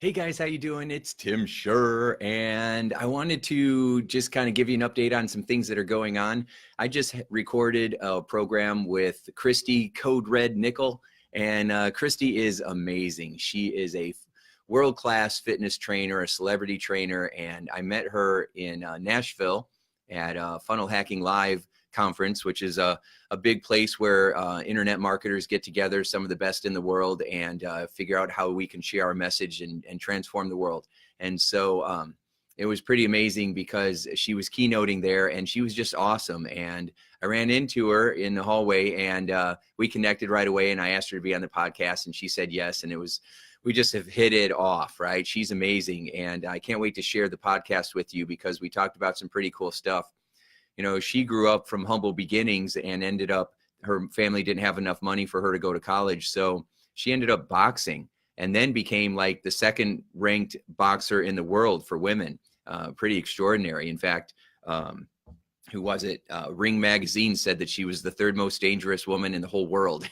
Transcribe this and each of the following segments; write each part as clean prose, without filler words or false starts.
Hey guys, how you doing? It's Tim Shurr, and I wanted to just kind of give you an update on some things that are going on. I just recorded a program with Christy Code Red Nickel, and Christy is amazing. She is a world-class fitness trainer, a celebrity trainer, and I met her in Nashville at Funnel Hacking Live conference, which is a big place where internet marketers get together, some of the best in the world, and figure out how we can share our message and transform the world. And so it was pretty amazing because she was keynoting there and she was just awesome. And I ran into her in the hallway and we connected right away, and I asked her to be on the podcast and she said yes. And we just have hit it off, right? She's amazing. And I can't wait to share the podcast with you because we talked about some pretty cool stuff. You know, she grew up from humble beginnings and ended up, her family didn't have enough money for her to go to college. So she ended up boxing and then became like the second ranked boxer in the world for women. Pretty extraordinary. In fact, who was it? Ring Magazine said that she was the third most dangerous woman in the whole world.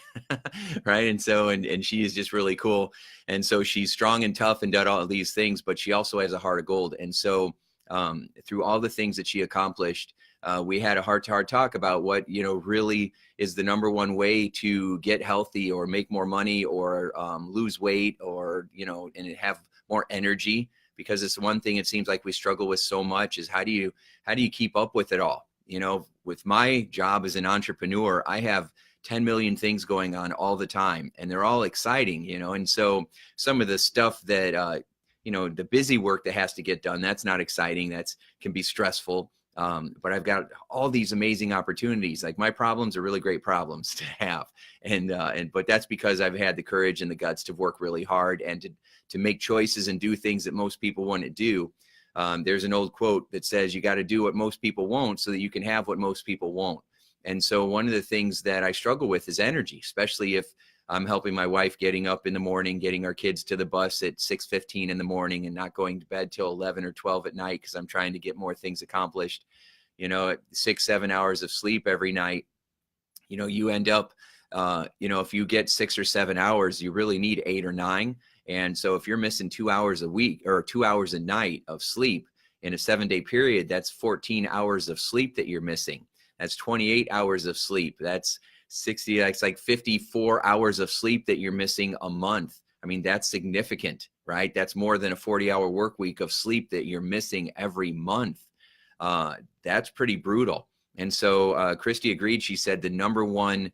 Right. And so, and she is just really cool. And so she's strong and tough and done all of these things, but she also has a heart of gold. And so through all the things that she accomplished, we had a heart-to-heart talk about what, you know, really is the number one way to get healthy or make more money or lose weight or, you know, and have more energy, because it's one thing it seems like we struggle with so much is how do you keep up with it all? You know, with my job as an entrepreneur, I have 10 million things going on all the time and they're all exciting, you know, and so some of the stuff that, you know, the busy work that has to get done, that's not exciting. That's can be stressful. But I've got all these amazing opportunities. Like my problems are really great problems to have. But that's because I've had the courage and the guts to work really hard and to make choices and do things that most people wouldn't do. There's an old quote that says, you got to do what most people won't so that you can have what most people won't. And so one of the things that I struggle with is energy, especially if I'm helping my wife getting up in the morning, getting our kids to the bus at 6:15 in the morning and not going to bed till 11 or 12 at night because I'm trying to get more things accomplished. You know, at 6-7 hours of sleep every night, you know, you end up, you know, if you get 6 or 7 hours, you really need 8 or 9. And so if you're missing 2 hours a week or 2 hours a night of sleep in a 7-day period, that's 14 hours of sleep that you're missing. That's 28 hours of sleep. That's 60, that's like 54 hours of sleep that you're missing a month. I mean, that's significant, right? That's more than a 40-hour work week of sleep that you're missing every month. That's pretty brutal. And so Christy agreed. She said the number one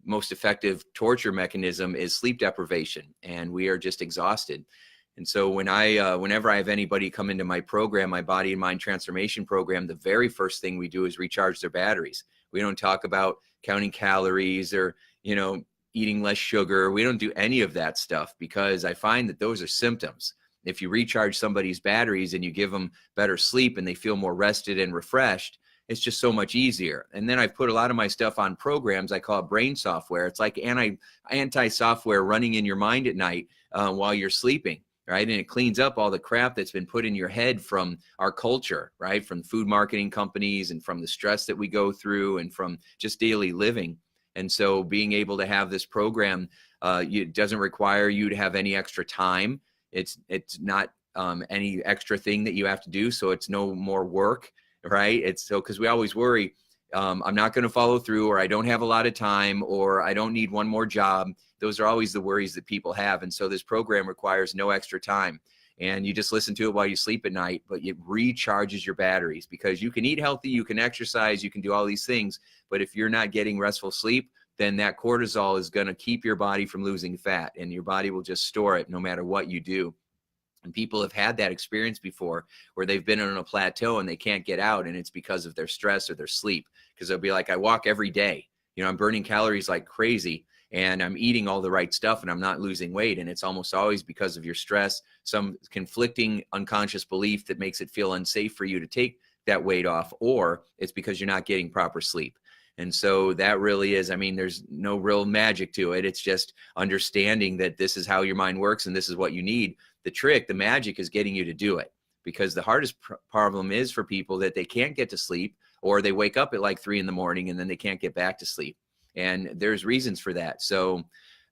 most effective torture mechanism is sleep deprivation, and we are just exhausted. And so when whenever I have anybody come into my program, my body and mind transformation program, the very first thing we do is recharge their batteries. We don't talk about counting calories or, you know, eating less sugar. We don't do any of that stuff because I find that those are symptoms. If you recharge somebody's batteries and you give them better sleep and they feel more rested and refreshed, it's just so much easier. And then I've put a lot of my stuff on programs. I call it brain software. It's like anti software running in your mind at night while you're sleeping. Right. And it cleans up all the crap that's been put in your head from our culture, right? From food marketing companies and from the stress that we go through and from just daily living. And so being able to have this program, it doesn't require you to have any extra time. It's not any extra thing that you have to do. So it's no more work, right? It's so, because we always worry, I'm not going to follow through, or I don't have a lot of time, or I don't need one more job. Those are always the worries that people have. And so this program requires no extra time. And you just listen to it while you sleep at night, but it recharges your batteries because you can eat healthy, you can exercise, you can do all these things. But if you're not getting restful sleep, then that cortisol is going to keep your body from losing fat, and your body will just store it no matter what you do. And people have had that experience before where they've been on a plateau and they can't get out, and it's because of their stress or their sleep. Because they'll be like, I walk every day, you know, I'm burning calories like crazy and I'm eating all the right stuff and I'm not losing weight. And it's almost always because of your stress, some conflicting unconscious belief that makes it feel unsafe for you to take that weight off, or it's because you're not getting proper sleep. And so that really is, I mean, there's no real magic to it. It's just understanding that this is how your mind works and this is what you need. The trick, the magic is getting you to do it, because the hardest problem is for people that they can't get to sleep, or they wake up at like 3 in the morning and then they can't get back to sleep. And there's reasons for that. So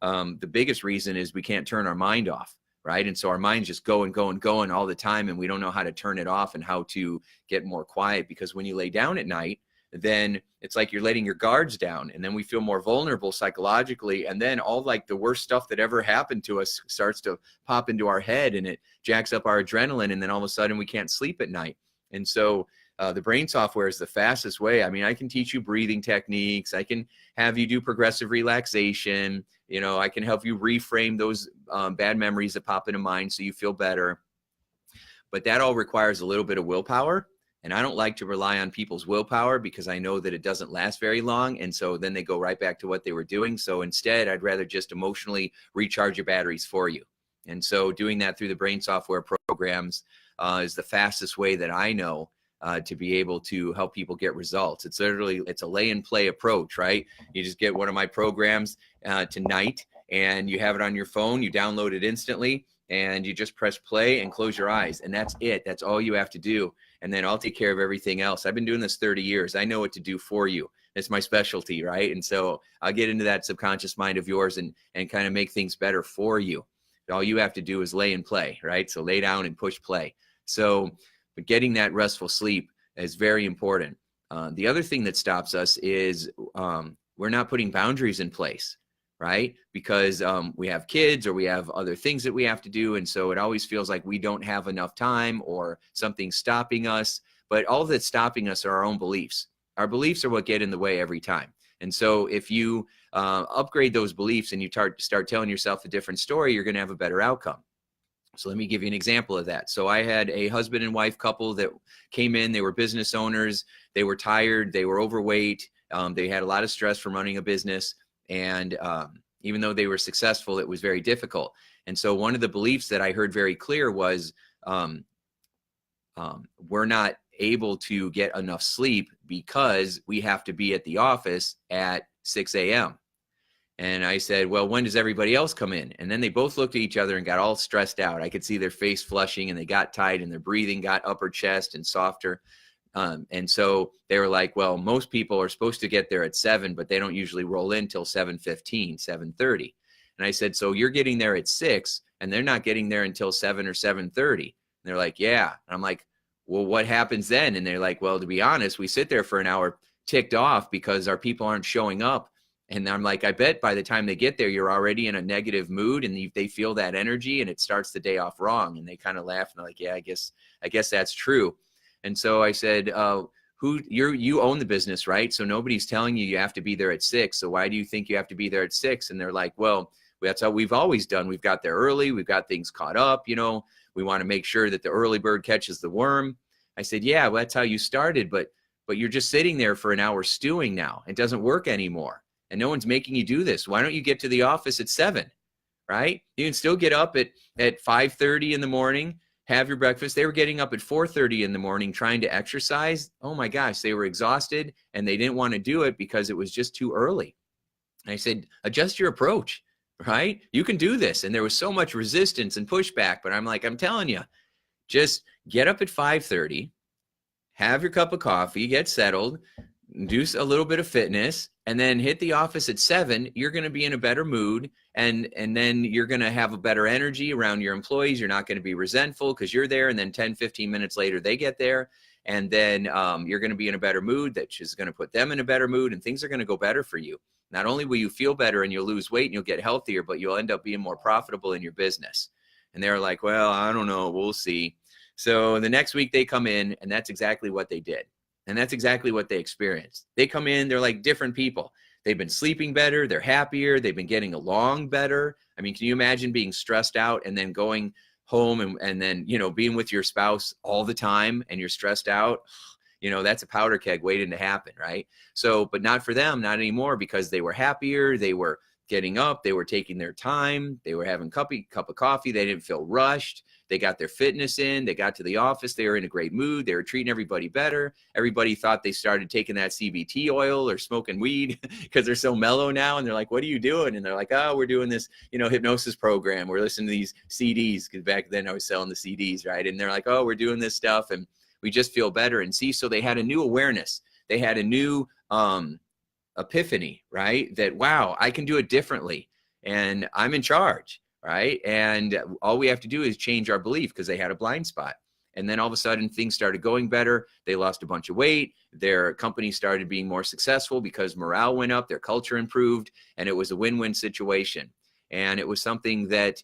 the biggest reason is we can't turn our mind off. right? And so our mind's just going all the time, and we don't know how to turn it off and how to get more quiet, because when you lay down at night, then it's like you're letting your guards down, and then we feel more vulnerable psychologically, and then all like the worst stuff that ever happened to us starts to pop into our head, and it jacks up our adrenaline, and then all of a sudden we can't sleep at night. And so the brain software is the fastest way. I mean, I can teach you breathing techniques. I can have you do progressive relaxation. You know, I can help you reframe those bad memories that pop into mind so you feel better. But that all requires a little bit of willpower. And I don't like to rely on people's willpower, because I know that it doesn't last very long. And so then they go right back to what they were doing. So instead, I'd rather just emotionally recharge your batteries for you. And so doing that through the brain software programs is the fastest way that I know to be able to help people get results. It's literally, it's a lay and play approach, right? You just get one of my programs tonight, and you have it on your phone, you download it instantly, and you just press play and close your eyes. And that's it. That's all you have to do. And then I'll take care of everything else. I've been doing this 30 years. I know what to do for you. It's my specialty, right? And so I'll get into that subconscious mind of yours and kind of make things better for you. All you have to do is lay and play, right? So lay down and push play. So, but getting that restful sleep is very important. The other thing that stops us is we're not putting boundaries in place, right? Because we have kids, or we have other things that we have to do. And so it always feels like we don't have enough time, or something's stopping us. But all that's stopping us are our own beliefs. Our beliefs are what get in the way every time. And so if you upgrade those beliefs and you start telling yourself a different story, you're going to have a better outcome. So let me give you an example of that. So I had a husband and wife couple that came in. They were business owners. They were tired. They were overweight. They had a lot of stress from running a business. And even though they were successful, it was very difficult. And so one of the beliefs that I heard very clear was we're not able to get enough sleep because we have to be at the office at 6 a.m. And I said, well, when does everybody else come in? And then they both looked at each other and got all stressed out. I could see their face flushing, and they got tight, and their breathing got upper chest and softer. And so they were like, well, most people are supposed to get there at 7, but they don't usually roll in till 7:15, 7:30. And I said, so you're getting there at 6, and they're not getting there until 7 or 7:30. And they're like, yeah. And I'm like, well, what happens then? And they're like, well, to be honest, we sit there for an hour ticked off because our people aren't showing up. And I'm like, I bet by the time they get there, you're already in a negative mood, and they feel that energy, and it starts the day off wrong. And they kind of laugh, and they're like, yeah, I guess that's true. And so I said, you own the business, right? So nobody's telling you have to be there at 6. So why do you think you have to be there at 6? And they're like, well, that's how we've always done. We've got there early. We've got things caught up. You know, we want to make sure that the early bird catches the worm. I said, yeah, well, that's how you started, but you're just sitting there for an hour stewing now. It doesn't work anymore. And no one's making you do this. Why don't you get to the office at 7, right? You can still get up at 5:30 in the morning, have your breakfast. They were getting up at 4:30 in the morning trying to exercise. Oh my gosh, they were exhausted, and they didn't want to do it because it was just too early. And I said, adjust your approach, right? You can do this. And there was so much resistance and pushback, but I'm like, I'm telling you, just get up at 5:30, have your cup of coffee, get settled, do a little bit of fitness, and then hit the office at 7. You're going to be in a better mood, and then you're going to have a better energy around your employees. You're not going to be resentful because you're there, and then 10, 15 minutes later they get there, and then you're going to be in a better mood that is going to put them in a better mood, and things are going to go better for you. Not only will you feel better and you'll lose weight and you'll get healthier, but you'll end up being more profitable in your business. And they're like, well, I don't know, we'll see. So the next week they come in, and that's exactly what they did. And that's exactly what they experienced. They come in, they're like different people. They've been sleeping better, they're happier, they've been getting along better. I mean, can you imagine being stressed out and then going home and then, you know, being with your spouse all the time and you're stressed out? You know, that's a powder keg waiting to happen, right? So, but not for them, not anymore, because they were happier, they were getting up, they were taking their time, they were having a cup of coffee, they didn't feel rushed. They got their fitness in, they got to the office, they were in a great mood, they were treating everybody better. Everybody thought they started taking that CBT oil or smoking weed because they're so mellow now. And they're like, what are you doing? And they're like, oh, we're doing this, you know, hypnosis program. We're listening to these CDs, because back then I was selling the CDs, right? And they're like, oh, we're doing this stuff, and we just feel better. And see, so they had a new awareness. They had a new epiphany, right? That, wow, I can do it differently, and I'm in charge. right? And all we have to do is change our belief because they had a blind spot. And then all of a sudden things started going better. They lost a bunch of weight. Their company started being more successful because morale went up, their culture improved, and it was a win-win situation. And it was something that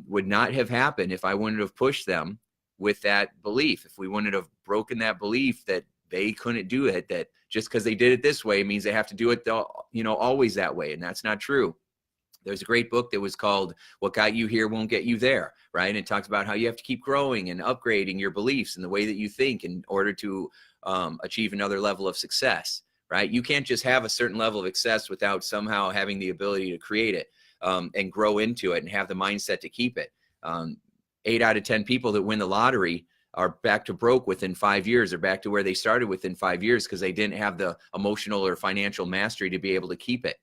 would not have happened if I wouldn't have pushed them with that belief. If we wouldn't have broken that belief that they couldn't do it, that just because they did it this way means they have to do it, always that way. And that's not true. There's a great book that was called What Got You Here Won't Get You There, right? And it talks about how you have to keep growing and upgrading your beliefs and the way that you think in order to achieve another level of success, right? You can't just have a certain level of success without somehow having the ability to create it and grow into it and have the mindset to keep it. 8 out of 10 people that win the lottery are back to broke within 5 years, or back to where they started within 5 years because they didn't have the emotional or financial mastery to be able to keep it.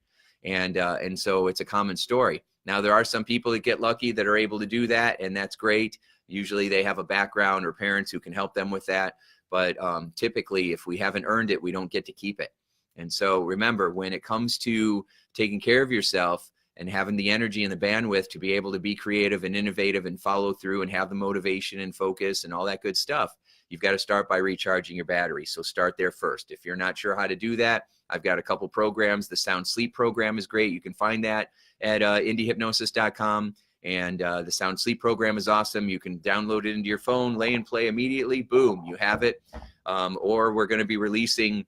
And so it's a common story. Now, there are some people that get lucky that are able to do that, and that's great. Usually they have a background or parents who can help them with that. But typically, if we haven't earned it, we don't get to keep it. And so remember, when it comes to taking care of yourself and having the energy and the bandwidth to be able to be creative and innovative and follow through and have the motivation and focus and all that good stuff, you've got to start by recharging your battery. So start there first. If you're not sure how to do that, I've got a couple programs. The Sound Sleep program is great. You can find that at indiehypnosis.com. And the Sound Sleep program is awesome. You can download it into your phone, lay and play immediately. Boom, you have it. Or we're going to be releasing,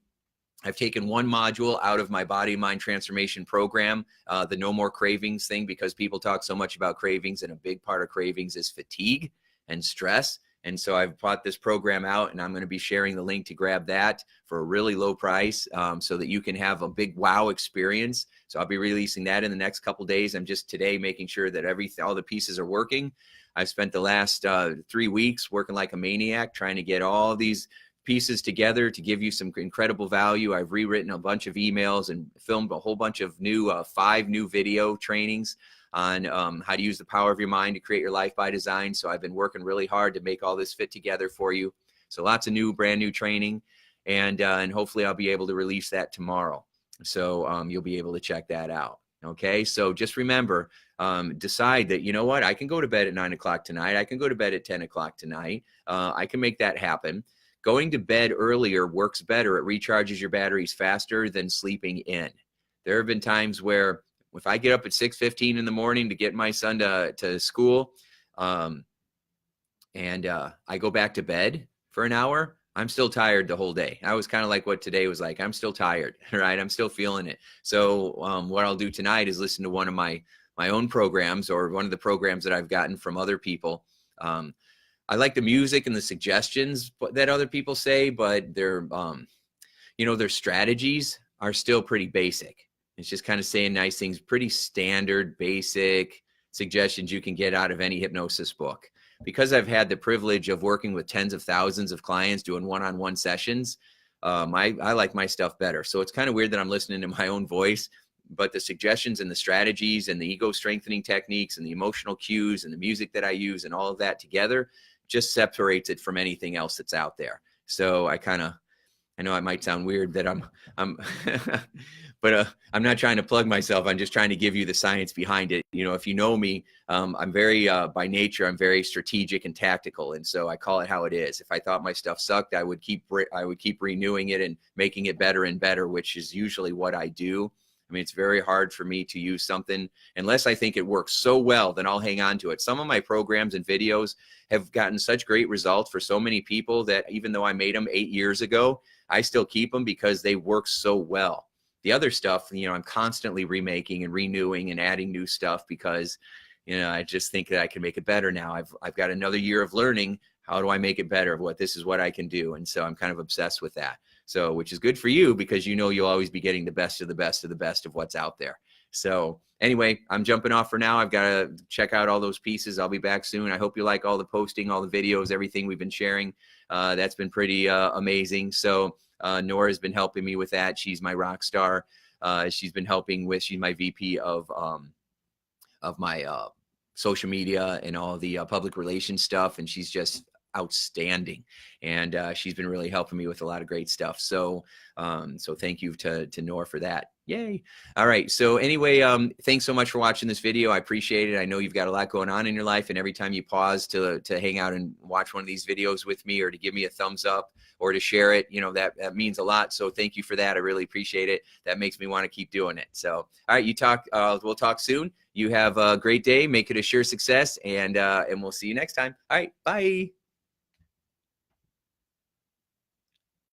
I've taken one module out of my body mind transformation program, the No More Cravings thing, because people talk so much about cravings, and a big part of cravings is fatigue and stress. And so I've brought this program out, and I'm going to be sharing the link to grab that for a really low price so that you can have a big wow experience. So I'll be releasing that in the next couple days. I'm just today making sure that all the pieces are working. I've spent the last 3 weeks working like a maniac trying to get all these pieces together to give you some incredible value. I've rewritten a bunch of emails and filmed a whole bunch of new 5 new video trainings on how to use the power of your mind to create your life by design. So I've been working really hard to make all this fit together for you. So lots of brand new training, and hopefully I'll be able to release that tomorrow. So you'll be able to check that out. Okay, so just remember, decide that, you know what, I can go to bed at 9 o'clock tonight. I can go to bed at 10 o'clock tonight. I can make that happen. Going to bed earlier works better. It recharges your batteries faster than sleeping in. There have been times where if I get up at 6:15 in the morning to get my son to school, and I go back to bed for an hour, I'm still tired the whole day. I was kind of like what today was like. I'm still tired, right? I'm still feeling it. So what I'll do tonight is listen to one of my own programs, or one of the programs that I've gotten from other people. I like the music and the suggestions that other people say, but their strategies are still pretty basic. It's just kind of saying nice things, pretty standard, basic suggestions you can get out of any hypnosis book. Because I've had the privilege of working with tens of thousands of clients doing one-on-one sessions, I like my stuff better. So it's kind of weird that I'm listening to my own voice, but the suggestions and the strategies and the ego strengthening techniques and the emotional cues and the music that I use and all of that together just separates it from anything else that's out there. So I know it might sound weird that I'm but I'm not trying to plug myself. I'm just trying to give you the science behind it. If you know me, I'm very, by nature, I'm very strategic and tactical. And so I call it how it is. If I thought my stuff sucked, I would keep renewing it and making it better and better, which is usually what I do. I mean, it's very hard for me to use something unless I think it works so well, then I'll hang on to it. Some of my programs and videos have gotten such great results for so many people that even though I made them 8 years ago, I still keep them because they work so well. The other stuff, I'm constantly remaking and renewing and adding new stuff because, I just think that I can make it better now. I've got another year of learning. How do I make it better? This is what I can do. And so I'm kind of obsessed with that. So, which is good for you because you'll always be getting the best of the best of the best of what's out there. So anyway, I'm jumping off for now. I've got to check out all those pieces. I'll be back soon. I hope you like all the posting, all the videos, everything we've been sharing. That's been pretty amazing. So Nora's been helping me with that. She's my rock star. She's my VP of my social media and all the public relations stuff. And she's just outstanding. And she's been really helping me with a lot of great stuff. So so thank you to Nora for that. Yay. All right. So anyway, thanks so much for watching this video. I appreciate it. I know you've got a lot going on in your life, and every time you pause to hang out and watch one of these videos with me, or to give me a thumbs up, or to share it, you know, that means a lot. So thank you for that. I really appreciate it. That makes me want to keep doing it. So, all right, we'll talk soon. You have a great day. Make it a sure success, and we'll see you next time. All right. Bye.